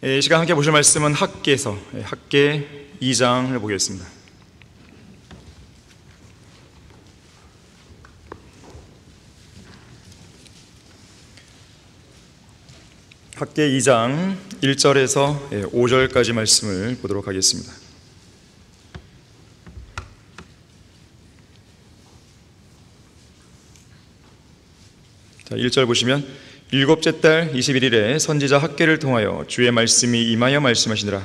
이 시간 함께 보실 말씀은 학개서 학개 2장을 보겠습니다. 학개 2장 1절에서 5절까지 말씀을 보도록 하겠습니다. 자, 1절 보시면 일곱째 달 21일에 선지자 학개를 통하여 주의 말씀이 임하여 말씀하시니라.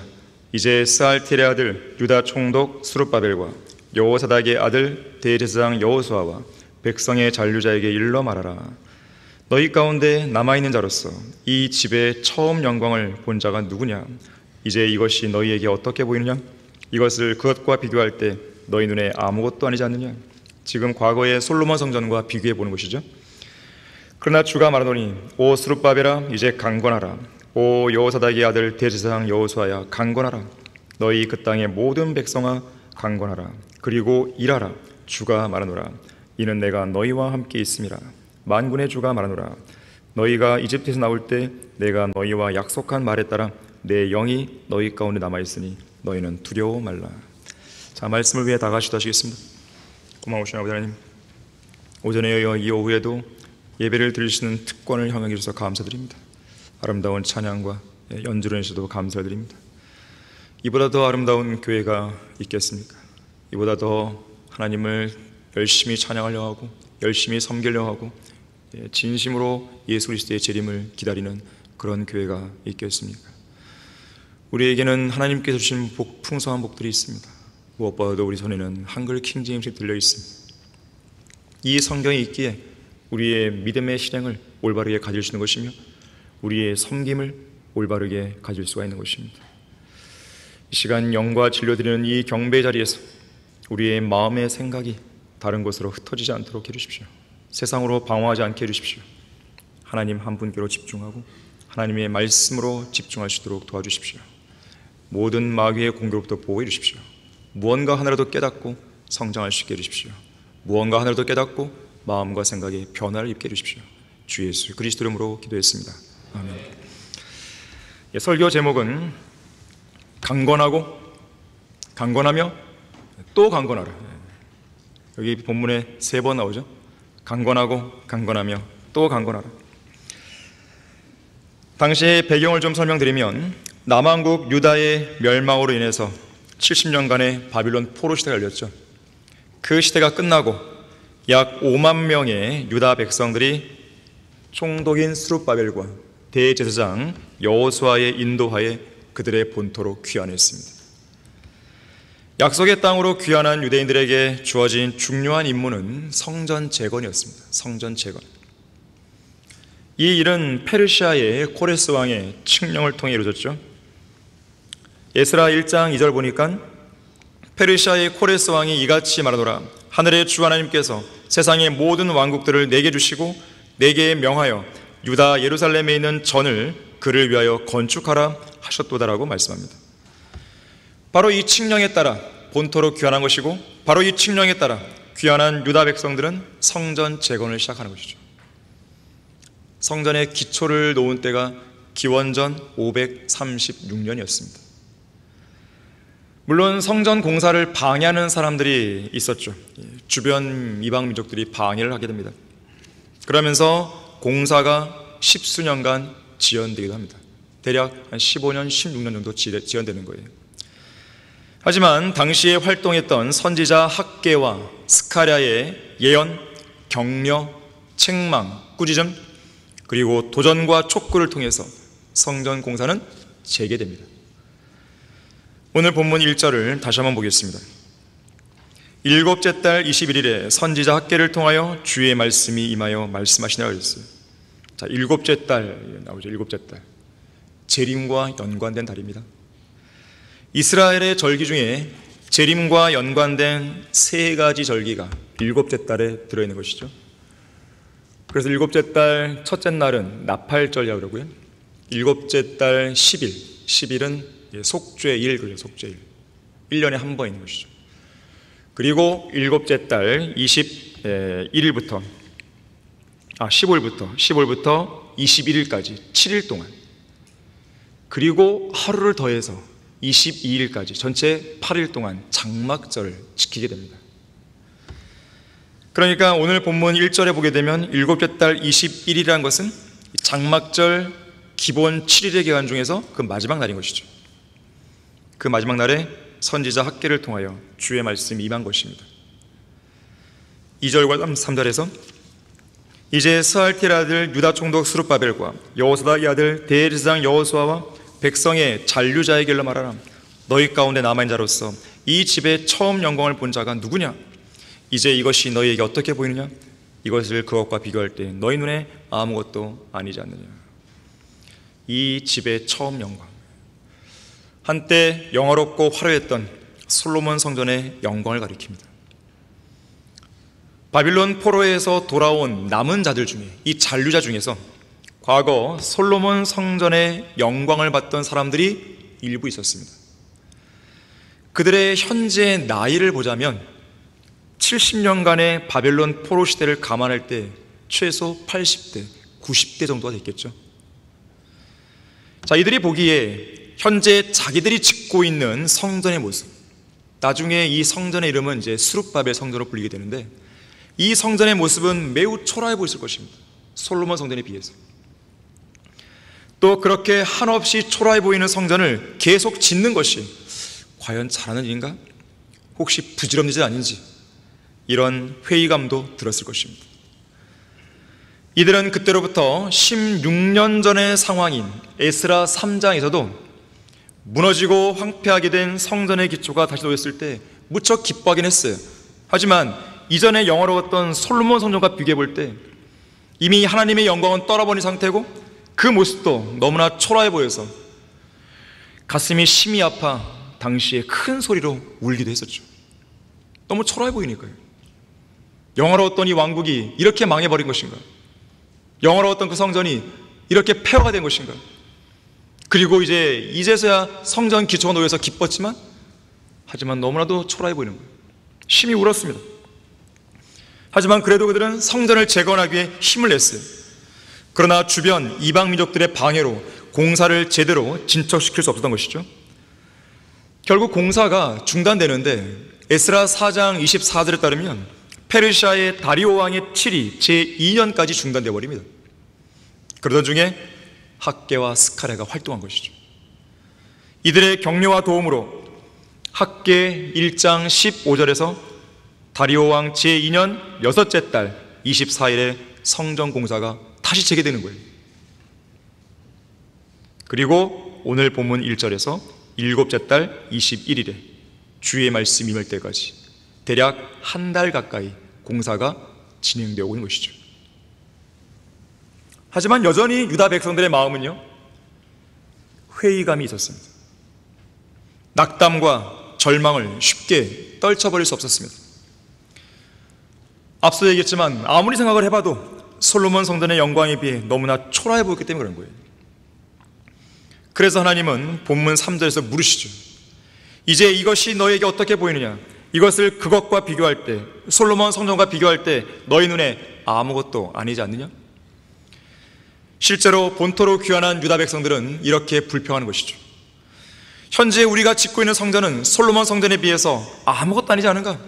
이제 스알티엘의 아들 유다 총독 스룹바벨과 여호사닥의 아들 대제사장 여호수아와 백성의 잔류자에게 일러 말하라. 너희 가운데 남아있는 자로서 이 집의 처음 영광을 본 자가 누구냐? 이제 이것이 너희에게 어떻게 보이느냐? 이것을 그것과 비교할 때 너희 눈에 아무것도 아니지 않느냐? 지금 과거의 솔로몬 성전과 비교해 보는 것이죠. 그러나 주가 말하노니 오 스룹바벨아 이제 강건하라. 오 여호사닥의 아들 대제사장 여호수아야 강건하라. 너희 그 땅의 모든 백성아 강건하라. 그리고 일하라. 주가 말하노라. 이는 내가 너희와 함께 있음이라. 만군의 주가 말하노라. 너희가 이집트에서 나올 때 내가 너희와 약속한 말에 따라 내 영이 너희 가운데 남아있으니 너희는 두려워 말라. 자, 말씀을 위해 다 같이 기도하시겠습니다. 고마우신 아버지 하나님, 오전에 이어 이 오후에도 예배를 드리시는 특권을 허용해 주셔서 감사드립니다. 아름다운 찬양과 연주를 해주셔도 감사드립니다. 이보다 더 아름다운 교회가 있겠습니까? 이보다 더 하나님을 열심히 찬양하려 하고 열심히 섬기려 하고 진심으로 예수 그리스도의 재림을 기다리는 그런 교회가 있겠습니까? 우리에게는 하나님께서 주신 풍성한 복들이 있습니다. 무엇보다도 우리 손에는 한글 킹제임스가 들려 있습니다. 이 성경이 있기에 우리의 믿음의 실행을 올바르게 가질 수 있는 것이며 우리의 섬김을 올바르게 가질 수가 있는 것입니다. 이 시간 영과 진료 드리는 이 경배 자리에서 우리의 마음의 생각이 다른 곳으로 흩어지지 않도록 해주십시오. 세상으로 방황하지 않게 해주십시오. 하나님 한 분께로 집중하고 하나님의 말씀으로 집중할 수 있도록 도와주십시오. 모든 마귀의 공격부터 보호해 주십시오. 무언가 하나라도 깨닫고 성장할 수 있게 해주십시오. 무언가 하나라도 깨닫고 마음과 생각에 변화를 입게 해주십시오. 주 예수 그리스도 이름으로 기도했습니다. 아멘. 설교 제목은 강건하고 강건하며 또 강건하라. 여기 본문에 3번 나오죠. 강건하고 강건하며 또 강건하라. 당시의 배경을 좀 설명드리면 남왕국 유다의 멸망으로 인해서 70년간의 바빌론 포로 시대가 열렸죠. 그 시대가 끝나고 약 5만 명의 유다 백성들이 총독인 스룹바벨과 대제사장 여호수아의 인도하에 그들의 본토로 귀환했습니다. 약속의 땅으로 귀환한 유대인들에게 주어진 중요한 임무는 성전 재건이었습니다. 성전 재건. 이 일은 페르시아의 코레스 왕의 칙령을 통해 이루어졌죠. 에스라 1장 2절 보니까 페르시아의 코레스 왕이 이같이 말하노라. 하늘의 주 하나님께서 세상의 모든 왕국들을 내게 주시고 내게 명하여 유다 예루살렘에 있는 전을 그를 위하여 건축하라 하셨도다라고 말씀합니다. 바로 이 칙령에 따라 본토로 귀환한 것이고 바로 이 칙령에 따라 귀환한 유다 백성들은 성전 재건을 시작하는 것이죠. 성전의 기초를 놓은 때가 기원전 536년이었습니다. 물론 성전 공사를 방해하는 사람들이 있었죠. 주변 이방 민족들이 방해를 하게 됩니다. 그러면서 공사가 10수년간 지연되기도 합니다. 대략 한 15년, 16년 정도 지연되는 거예요. 하지만 당시에 활동했던 선지자 학개와 스가랴의 예언, 격려, 책망, 꾸짖음 그리고 도전과 촉구를 통해서 성전 공사는 재개됩니다. 오늘 본문 1절을 다시 한번 보겠습니다. 일곱째 달 21일에 선지자 학개를 통하여 주의 말씀이 임하여 말씀하시니라 그랬어요. 자, 일곱째 달 나오죠. 일곱째 달. 재림과 연관된 달입니다. 이스라엘의 절기 중에 재림과 연관된 3가지 절기가 일곱째 달에 들어있는 것이죠. 그래서 일곱째 달 첫째 날은 나팔절이라고 그러고요. 일곱째 달 10일, 10일은 속죄일, 그래요. 속죄일. 1년에 한 번 있는 것이죠. 그리고 일곱째 달 15일부터 15일부터 21일까지 7일 동안 그리고 하루를 더해서 22일까지 전체 8일 동안 장막절을 지키게 됩니다. 그러니까 오늘 본문 1절에 보게 되면 일곱째 달 21일이라는 것은 장막절 기본 7일의 기간 중에서 그 마지막 날인 것이죠. 그 마지막 날에 선지자 학개를 통하여 주의 말씀이 임한 것입니다. 2절과 3절에서 이제 스알티엘 아들 유다 총독 스룹바벨과 여호사닥의 아들 대제사장 여호수아와 백성의 잔류자의 길로 말하라. 너희 가운데 남아있는 자로서 이 집에 처음 영광을 본 자가 누구냐? 이제 이것이 너희에게 어떻게 보이느냐? 이것을 그것과 비교할 때 너희 눈에 아무것도 아니지 않느냐? 이 집의 처음 영광, 한때 영화롭고 화려했던 솔로몬 성전의 영광을 가리킵니다. 바빌론 포로에서 돌아온 남은 자들 중에, 이 잔류자 중에서 과거 솔로몬 성전의 영광을 봤던 사람들이 일부 있었습니다. 그들의 현재 나이를 보자면 70년간의 바벨론 포로 시대를 감안할 때 최소 80대, 90대 정도가 됐겠죠. 자, 이들이 보기에 현재 자기들이 짓고 있는 성전의 모습, 나중에 이 성전의 이름은 이제 스룹바벨 성전으로 불리게 되는데, 이 성전의 모습은 매우 초라해 보였을 것입니다. 솔로몬 성전에 비해서. 또 그렇게 한없이 초라해 보이는 성전을 계속 짓는 것이 과연 잘하는 일인가? 혹시 부질없는 짓 아닌지, 이런 회의감도 들었을 것입니다. 이들은 그때로부터 16년 전의 상황인 에스라 3장에서도 무너지고 황폐하게 된 성전의 기초가 다시 놓였을 때 무척 기뻐하긴 했어요. 하지만 이전에 영화로웠던 솔로몬 성전과 비교해 볼 때 이미 하나님의 영광은 떠나버린 상태고 그 모습도 너무나 초라해 보여서 가슴이 심히 아파 당시에 큰 소리로 울기도 했었죠. 너무 초라해 보이니까요. 영화로웠던 이 왕국이 이렇게 망해버린 것인가? 영화로웠던 그 성전이 이렇게 폐허가 된 것인가? 그리고 이제서야 성전 기초가 놓여서 기뻤지만, 하지만 너무나도 초라해 보이는 거예요. 심히 울었습니다. 하지만 그래도 그들은 성전을 재건하기 위해 힘을 냈어요. 그러나 주변 이방 민족들의 방해로 공사를 제대로 진척시킬 수 없었던 것이죠. 결국 공사가 중단되는데 에스라 4장 24절에 따르면 페르시아의 다리오 왕의 7위 제2년까지 중단되어 버립니다. 그러던 중에 학개와 스가랴가 활동한 것이죠. 이들의 격려와 도움으로 학개 1장 15절에서 다리오 왕 제2년 6째 달 24일에 성전 공사가 다시 재개되는 거예요. 그리고 오늘 본문 1절에서 7째 달 21일에 주의 말씀이 임할 때까지 대략 한 달 가까이 공사가 진행되어 오는 것이죠. 하지만 여전히 유다 백성들의 마음은요, 회의감이 있었습니다. 낙담과 절망을 쉽게 떨쳐버릴 수 없었습니다. 앞서 얘기했지만 아무리 생각을 해봐도 솔로몬 성전의 영광에 비해 너무나 초라해 보였기 때문에 그런 거예요. 그래서 하나님은 본문 3절에서 물으시죠. 이제 이것이 너에게 어떻게 보이느냐? 이것을 그것과 비교할 때, 솔로몬 성전과 비교할 때 너희 눈에 아무것도 아니지 않느냐? 실제로 본토로 귀환한 유다 백성들은 이렇게 불평하는 것이죠. 현재 우리가 짓고 있는 성전은 솔로몬 성전에 비해서 아무것도 아니지 않은가?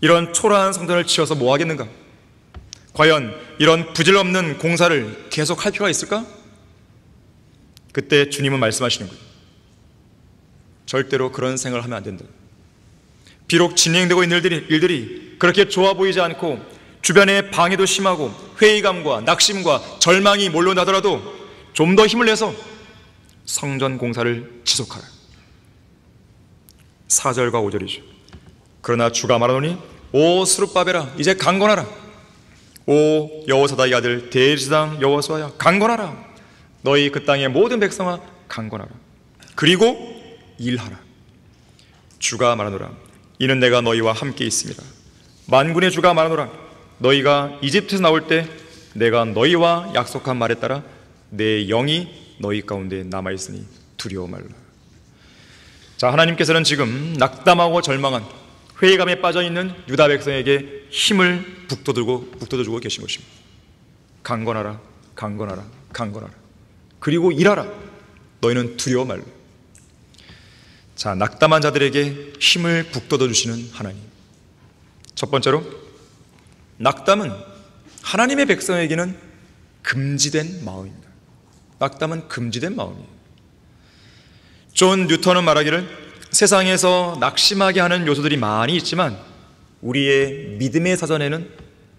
이런 초라한 성전을 지어서 뭐 하겠는가? 과연 이런 부질없는 공사를 계속 할 필요가 있을까? 그때 주님은 말씀하시는 거예요. 절대로 그런 생각을 하면 안 된다. 비록 진행되고 있는 일들이 그렇게 좋아 보이지 않고 주변에 방해도 심하고 회의감과 낙심과 절망이 몰려나더라도 좀 더 힘을 내서 성전 공사를 지속하라. 4절과 5절이죠. 그러나 주가 말하노니 오 스룹바벨아 이제 강건하라. 오 여호사닥의 아들 대제사장 여호수아야 강건하라. 너희 그 땅의 모든 백성아 강건하라. 그리고 일하라. 주가 말하노라. 이는 내가 너희와 함께 있습니다. 만군의 주가 말하노라. 너희가 이집트에서 나올 때 내가 너희와 약속한 말에 따라 내 영이 너희 가운데 남아있으니 두려워 말라. 자, 하나님께서는 지금 낙담하고 절망한 회의감에 빠져있는 유다 백성에게 힘을 북돋워주고 계신 것입니다. 강건하라, 강건하라, 강건하라. 그리고 일하라. 너희는 두려워 말라. 자, 낙담한 자들에게 힘을 북돋워 주시는 하나님. 첫 번째로, 낙담은 하나님의 백성에게는 금지된 마음입니다. 낙담은 금지된 마음이에요. 존 뉴턴은 말하기를 세상에서 낙심하게 하는 요소들이 많이 있지만 우리의 믿음의 사전에는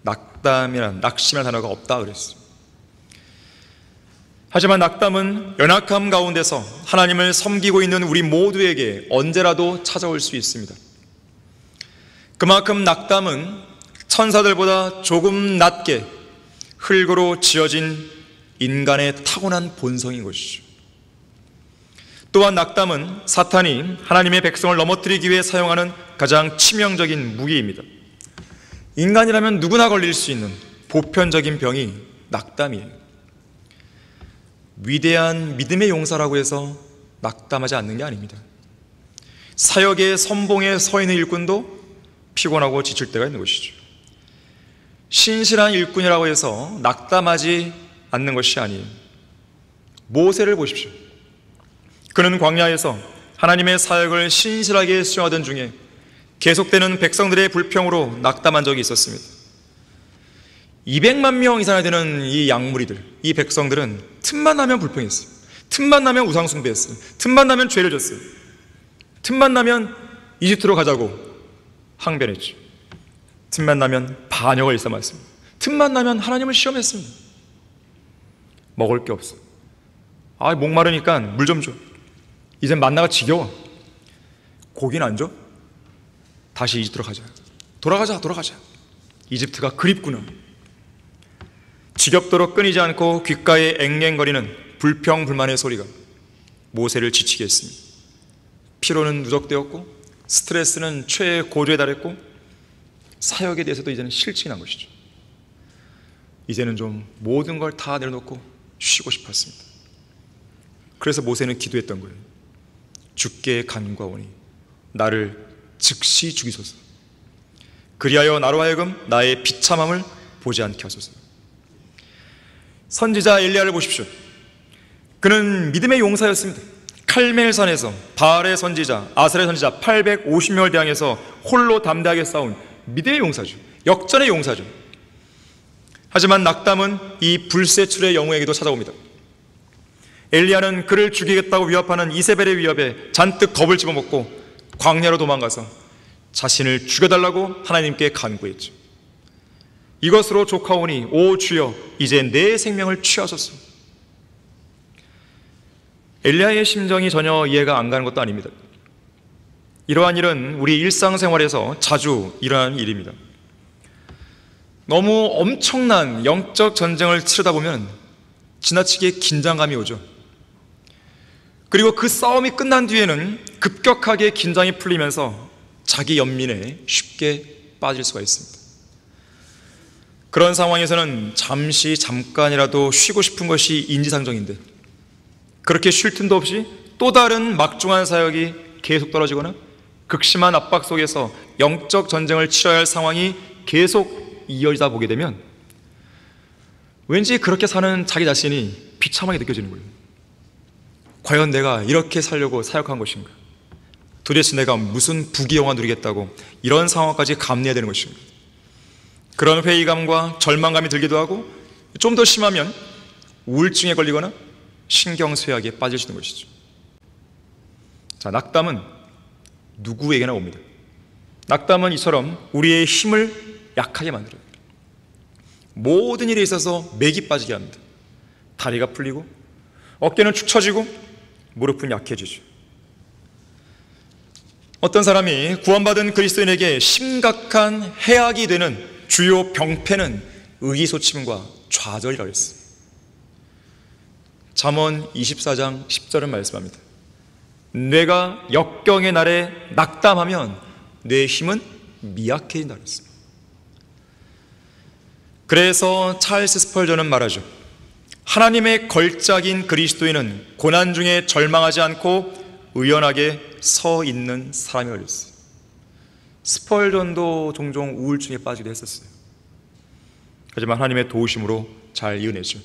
낙담이란 낙심이라는 단어가 없다 그랬어요. 하지만 낙담은 연약함 가운데서 하나님을 섬기고 있는 우리 모두에게 언제라도 찾아올 수 있습니다. 그만큼 낙담은 천사들보다 조금 낮게 흙으로 지어진 인간의 타고난 본성인 것이죠. 또한 낙담은 사탄이 하나님의 백성을 넘어뜨리기 위해 사용하는 가장 치명적인 무기입니다. 인간이라면 누구나 걸릴 수 있는 보편적인 병이 낙담이에요. 위대한 믿음의 용사라고 해서 낙담하지 않는 게 아닙니다. 사역의 선봉에 서 있는 일꾼도 피곤하고 지칠 때가 있는 것이죠. 신실한 일꾼이라고 해서 낙담하지 않는 것이 아니에요. 모세를 보십시오. 그는 광야에서 하나님의 사역을 신실하게 수행하던 중에 계속되는 백성들의 불평으로 낙담한 적이 있었습니다. 200만 명 이상이 되는 이 양무리들, 이 백성들은 틈만 나면 불평했어요. 틈만 나면 우상숭배했어요. 틈만 나면 죄를 졌어요. 틈만 나면 이집트로 가자고 항변했죠. 틈만 나면 반역을 일삼았습니다. 틈만 나면 하나님을 시험했습니다. 먹을 게 없어. 목마르니까 물 좀 줘. 이젠 만나가 지겨워. 고기는 안 줘? 다시 이집트로 가자. 돌아가자. 이집트가 그립구나. 지겹도록 끊이지 않고 귓가에 앵앵거리는 불평불만의 소리가 모세를 지치게 했습니다. 피로는 누적되었고 스트레스는 최고조에 달했고 사역에 대해서도 이제는 실증이 난 것이죠. 이제는 좀 모든 걸 다 내려놓고 쉬고 싶었습니다. 그래서 모세는 기도했던 거예요. 주께 간구하오니 나를 즉시 죽이소서. 그리하여 나로 하여금 나의 비참함을 보지 않게 하소서. 선지자 엘리야를 보십시오. 그는 믿음의 용사였습니다. 칼멜산에서 바알의 선지자, 아셀의 선지자 850명을 대항해서 홀로 담대하게 싸운 믿음의 용사죠. 역전의 용사죠. 하지만 낙담은 이 불세출의 영웅에게도 찾아옵니다. 엘리야는 그를 죽이겠다고 위협하는 이세벨의 위협에 잔뜩 겁을 집어먹고 광야로 도망가서 자신을 죽여달라고 하나님께 간구했죠. 이것으로 족하오니 오 주여 이제 내 생명을 취하소서. 엘리야의 심정이 전혀 이해가 안 가는 것도 아닙니다. 이러한 일은 우리 일상생활에서 자주 일어나는 일입니다. 너무 엄청난 영적 전쟁을 치르다 보면 지나치게 긴장감이 오죠. 그리고 그 싸움이 끝난 뒤에는 급격하게 긴장이 풀리면서 자기 연민에 쉽게 빠질 수가 있습니다. 그런 상황에서는 잠깐이라도 쉬고 싶은 것이 인지상정인데 그렇게 쉴 틈도 없이 또 다른 막중한 사역이 계속 떨어지거나 극심한 압박 속에서 영적 전쟁을 치러야 할 상황이 계속 이어지다 보게 되면 왠지 그렇게 사는 자기 자신이 비참하게 느껴지는 거예요. 과연 내가 이렇게 살려고 사역한 것인가? 도대체 내가 무슨 부귀영화 누리겠다고 이런 상황까지 감내해야 되는 것인가? 그런 회의감과 절망감이 들기도 하고 좀 더 심하면 우울증에 걸리거나 신경쇠약에 빠질 수 있는 것이죠. 자, 낙담은 누구에게나 옵니다. 낙담은 이처럼 우리의 힘을 약하게 만들어요. 모든 일에 있어서 맥이 빠지게 합니다. 다리가 풀리고 어깨는 축 처지고 무릎은 약해지죠. 어떤 사람이 구원받은 그리스도인에게 심각한 해악이 되는 주요 병폐는 의기소침과 좌절이라고 했어요. 잠언 24장 10절은 말씀합니다. 내가 역경의 날에 낙담하면 내 힘은 미약해진다 그랬습니다. 그래서 찰스 스펄전은 말하죠. 하나님의 걸작인 그리스도인은 고난 중에 절망하지 않고 의연하게 서 있는 사람이 걸렸어요. 스펄전도 종종 우울증에 빠지기도 했었어요. 하지만 하나님의 도우심으로 잘 이겨내죠.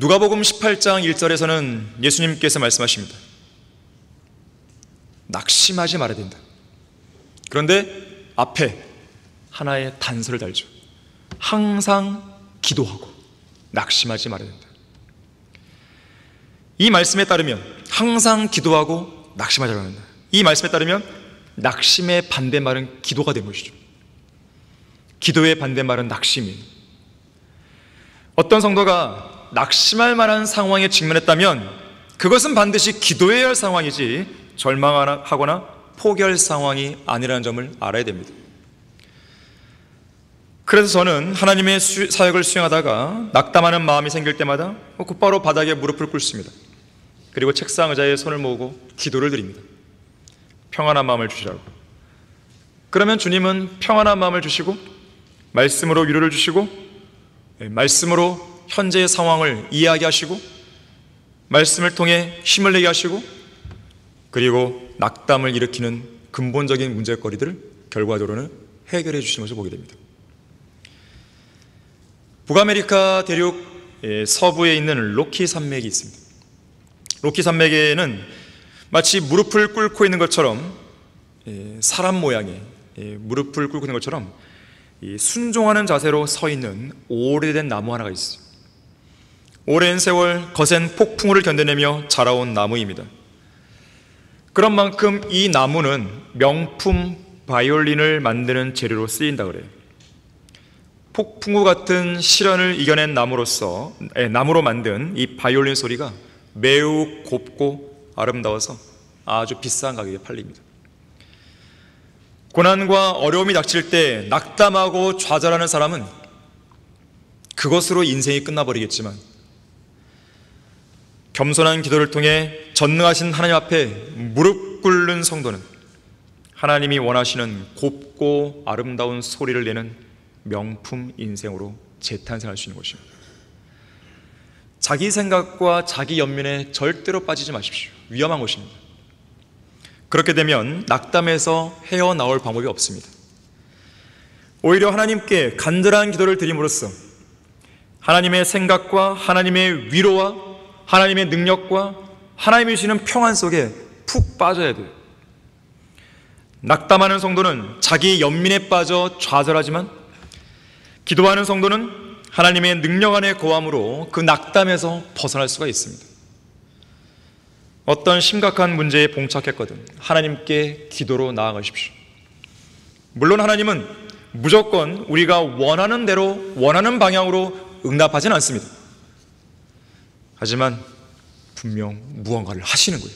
누가복음 18장 1절에서는 예수님께서 말씀하십니다. 낙심하지 말아야 된다. 그런데 앞에 하나의 단서를 달죠. 항상 기도하고 낙심하지 말아야 된다. 이 말씀에 따르면 항상 기도하고 낙심하지 말아야 된다. 이 말씀에 따르면 낙심의 반대말은 기도가 된 것이죠. 기도의 반대말은 낙심이에요. 어떤 성도가 낙심할 만한 상황에 직면했다면 그것은 반드시 기도해야 할 상황이지 절망하거나 포기할 상황이 아니라는 점을 알아야 됩니다. 그래서 저는 하나님의 사역을 수행하다가 낙담하는 마음이 생길 때마다 곧바로 바닥에 무릎을 꿇습니다. 그리고 책상 의자에 손을 모으고 기도를 드립니다. 평안한 마음을 주시라고. 그러면 주님은 평안한 마음을 주시고 말씀으로 위로를 주시고 말씀으로 현재의 상황을 이야기하시고 말씀을 통해 힘을 내게 하시고 그리고 낙담을 일으키는 근본적인 문제거리들을 결과적으로는 해결해 주시는 것을 보게 됩니다. 북아메리카 대륙 서부에 있는 로키 산맥이 있습니다. 로키 산맥에는 마치 무릎을 꿇고 있는 것처럼 사람 모양의 무릎을 꿇고 있는 것처럼 순종하는 자세로 서 있는 오래된 나무 하나가 있어요. 오랜 세월 거센 폭풍우를 견뎌내며 자라온 나무입니다. 그런 만큼 이 나무는 명품 바이올린을 만드는 재료로 쓰인다 그래요. 폭풍우 같은 시련을 이겨낸 나무로 만든 이 바이올린 소리가 매우 곱고 아름다워서 아주 비싼 가격에 팔립니다. 고난과 어려움이 닥칠 때 낙담하고 좌절하는 사람은 그것으로 인생이 끝나버리겠지만 겸손한 기도를 통해 전능하신 하나님 앞에 무릎 꿇는 성도는 하나님이 원하시는 곱고 아름다운 소리를 내는 명품 인생으로 재탄생할 수 있는 것입니다. 자기 생각과 자기 연민에 절대로 빠지지 마십시오. 위험한 것입니다. 그렇게 되면 낙담에서 헤어나올 방법이 없습니다. 오히려 하나님께 간절한 기도를 드림으로써 하나님의 생각과 하나님의 위로와 하나님의 능력과 하나님이 주시는 평안 속에 푹 빠져야 돼요. 낙담하는 성도는 자기 연민에 빠져 좌절하지만 기도하는 성도는 하나님의 능력 안에 거함으로 그 낙담에서 벗어날 수가 있습니다. 어떤 심각한 문제에 봉착했거든 하나님께 기도로 나아가십시오. 물론 하나님은 무조건 우리가 원하는 대로 원하는 방향으로 응답하지는 않습니다. 하지만 분명 무언가를 하시는 거예요.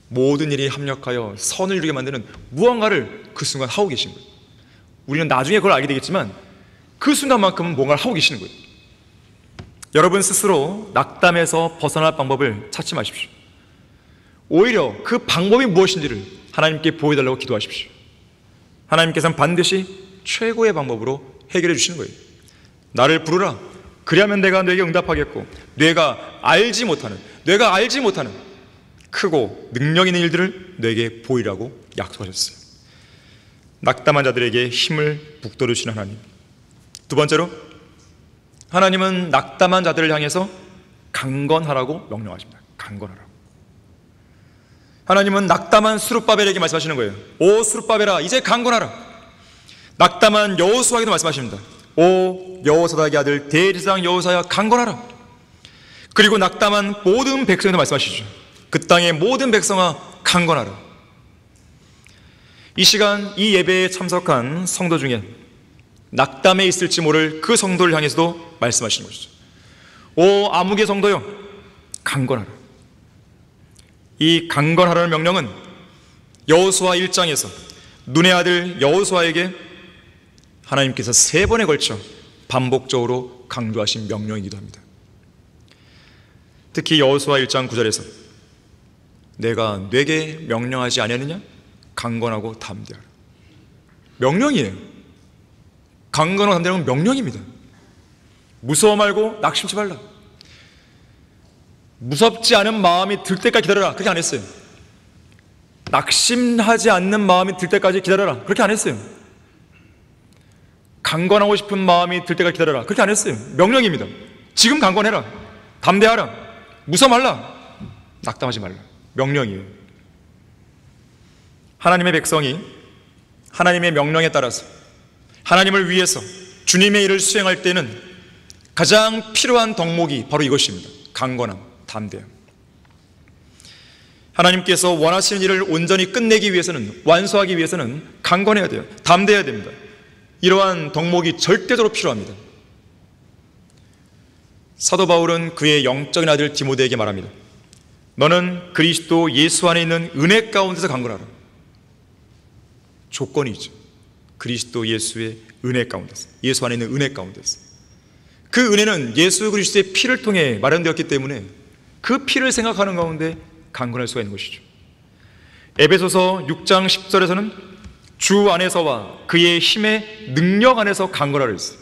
모든 일이 합력하여 선을 이루게 만드는 무언가를 그 순간 하고 계신 거예요. 우리는 나중에 그걸 알게 되겠지만 그 순간만큼은 뭔가를 하고 계시는 거예요. 여러분 스스로 낙담에서 벗어날 방법을 찾지 마십시오. 오히려 그 방법이 무엇인지를 하나님께 보여달라고 기도하십시오. 하나님께서는 반드시 최고의 방법으로 해결해 주시는 거예요. 나를 부르라. 그리하면 내가 너에게 응답하겠고 뇌가 알지 못하는 크고 능력 있는 일들을 너에게 보이라고 약속하셨어요. 낙담한 자들에게 힘을 북돋우시는 하나님. 두 번째로 하나님은 낙담한 자들을 향해서 강건하라고 명령하십니다. 강건하라고. 하나님은 낙담한 스룹바벨에게 말씀하시는 거예요. 오 스룹바벨아 이제 강건하라. 낙담한 여호수아에게도 말씀하십니다. 오 여호사닥의 아들 대제사장 여호사야 강건하라. 그리고 낙담한 모든 백성에도 말씀하시죠. 그 땅의 모든 백성아 강건하라. 이 시간 이 예배에 참석한 성도 중에 낙담에 있을지 모를 그 성도를 향해서도 말씀하시는 것이죠. 오 아무개 성도여 강건하라. 이 강건하라는 명령은 여호수아 1장에서 눈의 아들 여호수아에게 하나님께서 3번에 걸쳐 반복적으로 강조하신 명령이기도 합니다. 특히 여호수아 1장 9절에서 내가 네게 명령하지 아니하느냐? 강건하고 담대하라. 명령이에요. 강건하고 담대하는 건 명령입니다. 무서워 말고 낙심치 말라. 무섭지 않은 마음이 들 때까지 기다려라. 그렇게 안 했어요. 낙심하지 않는 마음이 들 때까지 기다려라. 그렇게 안 했어요. 강건하고 싶은 마음이 들 때까지 기다려라. 그렇게 안 했어요. 명령입니다. 지금 강건해라. 담대하라. 무서 말라. 낙담하지 말라. 명령이에요. 하나님의 백성이 하나님의 명령에 따라서 하나님을 위해서 주님의 일을 수행할 때는 가장 필요한 덕목이 바로 이것입니다. 강건함, 담대함. 하나님께서 원하시는 일을 온전히 끝내기 위해서는, 완수하기 위해서는 강건해야 돼요. 담대해야 됩니다. 이러한 덕목이 절대적으로 필요합니다. 사도 바울은 그의 영적인 아들 디모데에게 말합니다. 너는 그리스도 예수 안에 있는 은혜 가운데서 강건하라. 조건이죠. 그리스도 예수의 은혜 가운데서, 예수 안에 있는 은혜 가운데서. 그 은혜는 예수 그리스도의 피를 통해 마련되었기 때문에 그 피를 생각하는 가운데 강건할 수가 있는 것이죠. 에베소서 6장 10절에서는 주 안에서와 그의 힘의 능력 안에서 강건하라 했어요.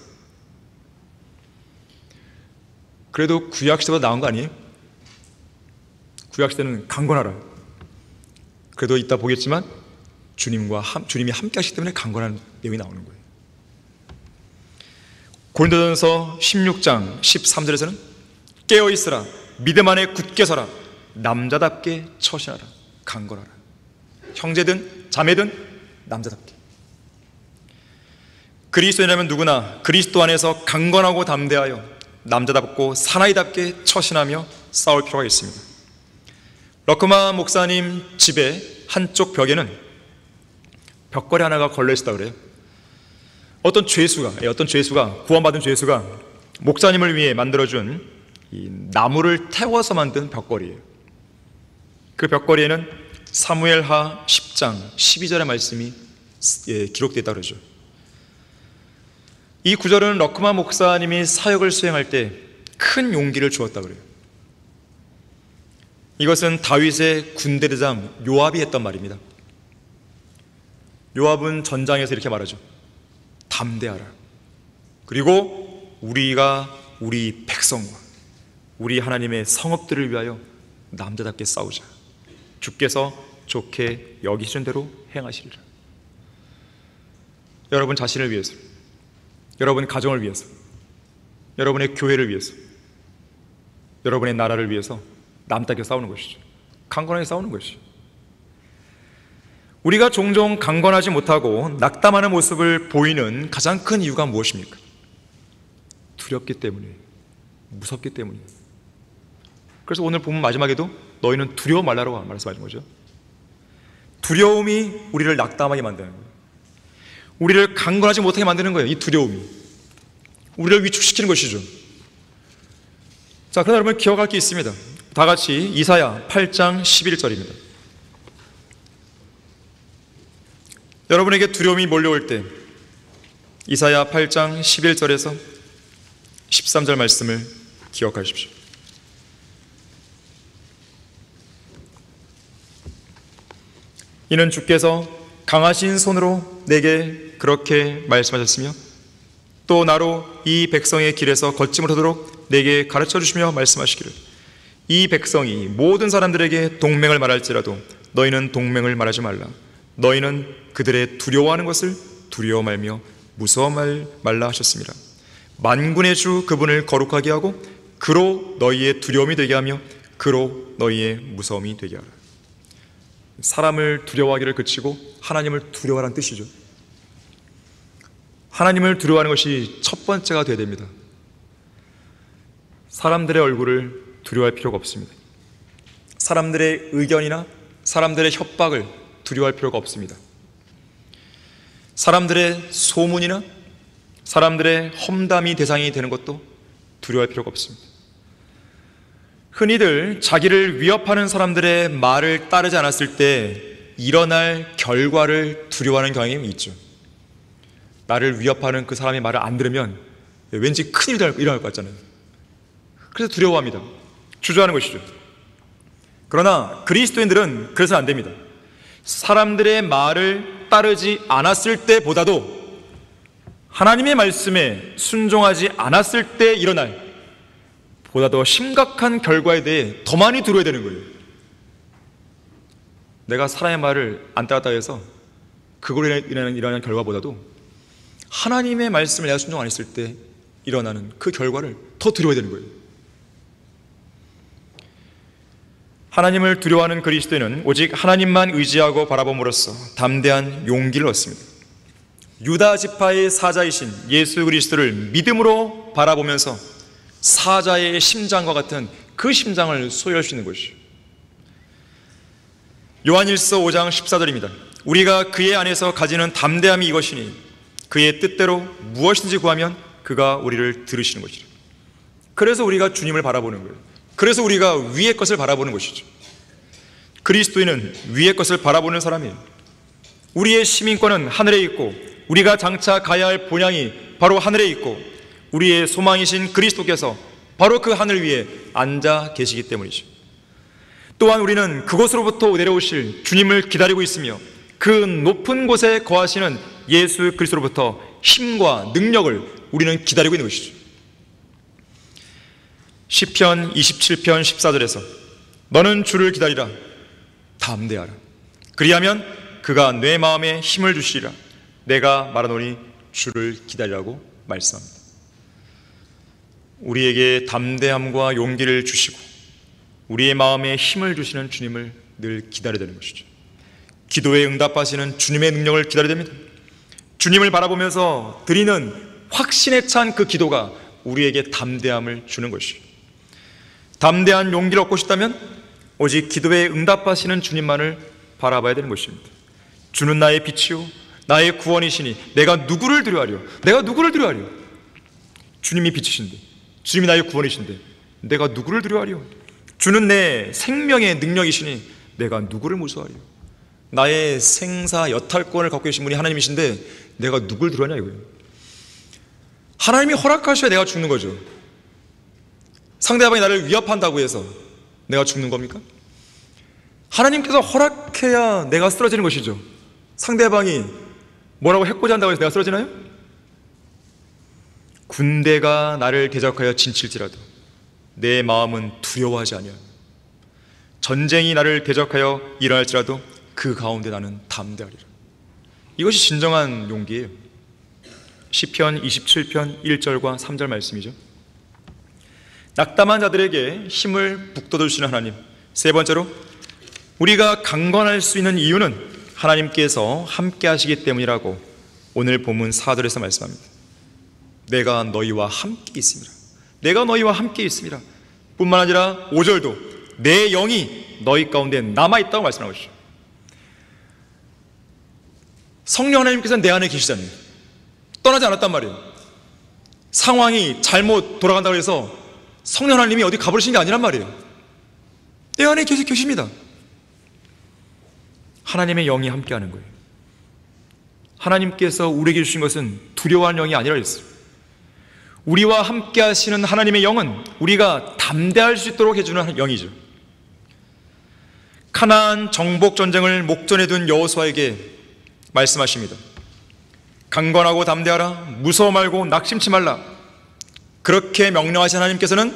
그래도 구약시대보다 나은 거 아니에요? 구약시대는 강건하라. 그래도 이따 보겠지만 주님이 함께 하시기 때문에 강건한 내용이 나오는 거예요. 고린도전서 16장 13절에서는 깨어있으라. 믿음 안에 굳게 서라. 남자답게 처신하라. 강건하라. 형제든 자매든 남자답게. 그리스도인이라면 누구나 그리스도 안에서 강건하고 담대하여 남자답고 사나이답게 처신하며 싸울 필요가 있습니다. 러크마 목사님 집의 한쪽 벽에는 벽걸이 하나가 걸려 있었다고 그래요. 어떤 죄수가 구원받은 죄수가 목사님을 위해 만들어준 이 나무를 태워서 만든 벽걸이에요. 그 벽걸이에는 사무엘하 10장 12절의 말씀이 기록되어 있다고 그러죠. 이 구절은 러크마 목사님이 사역을 수행할 때 큰 용기를 주었다고 그래요. 이것은 다윗의 군대대장 요압이 했던 말입니다. 요압은 전장에서 이렇게 말하죠. 담대하라. 그리고 우리가 우리 백성과 우리 하나님의 성읍들을 위하여 남자답게 싸우자. 주께서 좋게 여기시는 대로 행하시리라. 여러분 자신을 위해서, 여러분 가정을 위해서, 여러분의 교회를 위해서, 여러분의 나라를 위해서 남답게 싸우는 것이죠. 강건하게 싸우는 것이죠. 우리가 종종 강건하지 못하고 낙담하는 모습을 보이는 가장 큰 이유가 무엇입니까? 두렵기 때문에, 무섭기 때문에. 그래서 오늘 본문 마지막에도 너희는 두려워 말라라고 말씀하신 거죠. 두려움이 우리를 낙담하게 만드는 거예요. 우리를 강건하지 못하게 만드는 거예요. 이 두려움이 우리를 위축시키는 것이죠. 자, 그러나 여러분 기억할 게 있습니다. 다 같이 이사야 8장 11절입니다. 여러분에게 두려움이 몰려올 때 이사야 8장 11절에서 13절 말씀을 기억하십시오. 이는 주께서 강하신 손으로 내게 그렇게 말씀하셨으며 또 나로 이 백성의 길에서 걷지 못하도록 내게 가르쳐 주시며 말씀하시기를 이 백성이 모든 사람들에게 동맹을 말할지라도 너희는 동맹을 말하지 말라. 너희는 그들의 두려워하는 것을 두려워 말며 무서워 말라 하셨습니다. 만군의 주 그분을 거룩하게 하고 그로 너희의 두려움이 되게 하며 그로 너희의 무서움이 되게 하라. 사람을 두려워하기를 그치고 하나님을 두려워하라는 뜻이죠. 하나님을 두려워하는 것이 첫 번째가 되어야 됩니다. 사람들의 얼굴을 두려워할 필요가 없습니다. 사람들의 의견이나 사람들의 협박을 두려워할 필요가 없습니다. 사람들의 소문이나 사람들의 험담이 대상이 되는 것도 두려워할 필요가 없습니다. 흔히들 자기를 위협하는 사람들의 말을 따르지 않았을 때 일어날 결과를 두려워하는 경향이 있죠. 나를 위협하는 그 사람의 말을 안 들으면 왠지 큰일이 일어날 것 같잖아요. 그래서 두려워합니다. 주저하는 것이죠. 그러나 그리스도인들은 그래서는 안 됩니다. 사람들의 말을 따르지 않았을 때보다도 하나님의 말씀에 순종하지 않았을 때 일어날 보다 더 심각한 결과에 대해 더 많이 두려워야 되는 거예요. 내가 사람의 말을 안 따랐다 해서 그걸로 일어나는 결과보다도 하나님의 말씀을 내가 순종 안 했을 때 일어나는 그 결과를 더 두려워야 되는 거예요. 하나님을 두려워하는 그리스도인은 오직 하나님만 의지하고 바라봄으로써 담대한 용기를 얻습니다. 유다 지파의 사자이신 예수 그리스도를 믿음으로 바라보면서 사자의 심장과 같은 그 심장을 소유할 수 있는 것이죠. 요한일서 5장 14절입니다. 우리가 그의 안에서 가지는 담대함이 이것이니 그의 뜻대로 무엇이든지 구하면 그가 우리를 들으시는 것이라. 그래서 우리가 주님을 바라보는 거예요. 그래서 우리가 위의 것을 바라보는 것이죠. 그리스도인은 위의 것을 바라보는 사람이에요. 우리의 시민권은 하늘에 있고 우리가 장차 가야 할 본향이 바로 하늘에 있고 우리의 소망이신 그리스도께서 바로 그 하늘 위에 앉아 계시기 때문이죠. 또한 우리는 그곳으로부터 내려오실 주님을 기다리고 있으며 그 높은 곳에 거하시는 예수 그리스도로부터 힘과 능력을 우리는 기다리고 있는 것이죠. 시편 27편 14절에서 너는 주를 기다리라 담대하라 그리하면 그가 내 마음에 힘을 주시리라 내가 말하노니 주를 기다리라고 말씀합니다. 우리에게 담대함과 용기를 주시고 우리의 마음에 힘을 주시는 주님을 늘 기다려야 되는 것이죠. 기도에 응답하시는 주님의 능력을 기다려야 됩니다. 주님을 바라보면서 드리는 확신에 찬 그 기도가 우리에게 담대함을 주는 것이죠. 담대한 용기를 얻고 싶다면 오직 기도에 응답하시는 주님만을 바라봐야 되는 것입니다. 주는 나의 빛이요 나의 구원이시니 내가 누구를 두려워하려? 내가 누구를 두려워하려? 주님이 빛이신데 주님이 나의 구원이신데 내가 누구를 두려워하려? 주는 내 생명의 능력이시니 내가 누구를 무서워하려? 나의 생사 여탈권을 갖고 계신 분이 하나님이신데 내가 누굴 두려워하냐 이거예요. 하나님이 허락하셔야 내가 죽는 거죠. 상대방이 나를 위협한다고 해서 내가 죽는 겁니까? 하나님께서 허락해야 내가 쓰러지는 것이죠. 상대방이 뭐라고 해코지 한다고 해서 내가 쓰러지나요? 군대가 나를 대적하여 진칠지라도 내 마음은 두려워하지 아니하며 전쟁이 나를 대적하여 일어날지라도 그 가운데 나는 담대하리라. 이것이 진정한 용기예요. 시편 27편 1절과 3절 말씀이죠. 낙담한 자들에게 힘을 북돋아주시는 하나님. 세 번째로 우리가 강건할 수 있는 이유는 하나님께서 함께 하시기 때문이라고 오늘 본문 4절에서 말씀합니다. 내가 너희와 함께 있습니다. 내가 너희와 함께 있습니다. 뿐만 아니라 5절도 내 영이 너희 가운데 남아있다고 말씀하고 있죠. 성령 하나님께서는 내 안에 계시잖아요. 떠나지 않았단 말이에요. 상황이 잘못 돌아간다고 해서 성령 하나님이 어디 가버리신 게 아니란 말이에요. 내 안에 계속 계십니다. 하나님의 영이 함께하는 거예요. 하나님께서 우리에게 주신 것은 두려워하는 영이 아니라 했어요. 우리와 함께 하시는 하나님의 영은 우리가 담대할 수 있도록 해주는 영이죠. 가나안 정복 전쟁을 목전에 둔 여호수아에게 말씀하십니다. 강건하고 담대하라. 무서워 말고 낙심치 말라. 그렇게 명령하신 하나님께서는